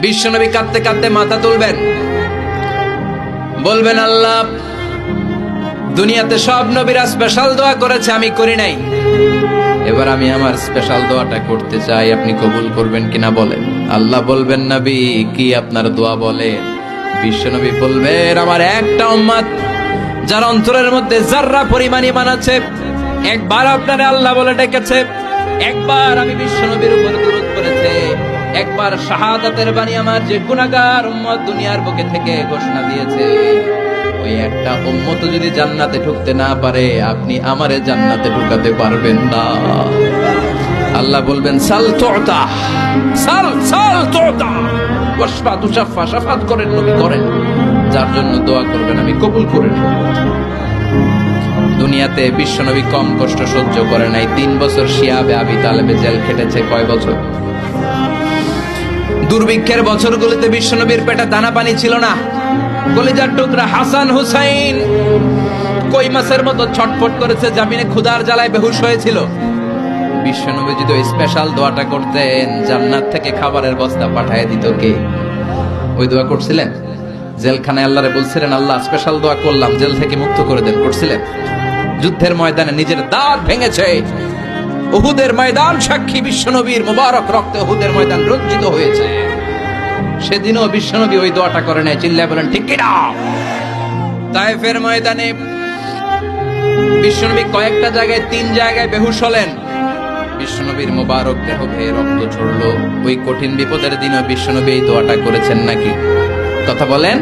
বিশ্বনবী কাঁদতে কাঁদতে মাথা তুলবেন, বলবেন আল্লাহ, দুনিয়াতে সব নবীরা স্পেশাল দোয়া করেছে, আমি করি নাই, এবার আমি আমার স্পেশাল দোয়াটা করতে চাই, আপনি কবুল করবেন কিনা বলেন। আল্লাহ বলবেন, নবী কি আপনার দোয়া বলেন? বিশ্বনবী বলবেন, আমার একটা উম্মত যার অন্তরের মধ্যে যাররা পরিমাণ ঈমান আছে, একবার আপনারে আল্লাহ বলে ডেকেছে, একবার আমি বিশ্বনবীর উপর দুরূদ পড়েছে, একবার শাহাদাতের বাণী আমার যে গুনাহগার উম্মত দুনিয়ার বুকে থেকে ঘোষণা দিয়েছে, ওই একটা উম্মত যদি জান্নাতে ঢুকতে না পারে, আপনি আমারে জান্নাতে ঢুকাতে পারবেন না। আল্লাহ বলবেন, সাল তুতা, সাল সাল তুতা, ওয়াশফা তুশাফা, শাফাত করেন নবী করেন, যার জন্য দোয়া করবেন আমি কবুল করে নেব। দুনিয়াতে বিশ্বনবী কম কষ্ট সহ্য করে নাই। 3 বছর শিয়াবে আবি তালেবে জেল খেটেছে। কয় বছর? দুর্ভিক্ষের বছরগুলোতে বিশ্বনবীর পেটে দানা পানি ছিল না। কলিজার টুকরা হাসান হুসাইন কই মাছের মতো ছটফট করেছে, জামিনে ক্ষুধার জ্বালায় বেহুশ হয়েছিল। বিশ্বনবী যদি ওই স্পেশাল দোয়াটা করতেন, জান্নাত থেকে খাবারের বস্তা পাঠিয়ে দিত কে? ওই দোয়া করছিলেন? জেলখানায় আল্লাহরে বলছিলেন, আল্লাহ স্পেশাল দোয়া করলাম, জেল থেকে মুক্ত করে দেন, করছিলেন? যুদ্ধের ময়দানে নিজের দাঁত ভেঙেছে, উহুদের ময়দান সাক্ষী, বিশ্বনবীর মুবারক রক্তে উহুদের ময়দান রঞ্জিত হয়েছে। সেদিনও বিশ্বনবী ওই দোয়াটা করে নাই। চিল্লায় বলেন ঠিক কিনা? তায়েফের ময়দানে বিশ্বনবী কয়েকটা জায়গায়, 3 জায়গায় বেহুশ হলেন। বিশ্বনবীর মুবারক দেহ বেয়ে রক্ত ঝরলো। ওই কঠিন বিপদের দিনও বিশ্বনবী এই দোয়াটা করেছেন নাকি? কথা বলেন।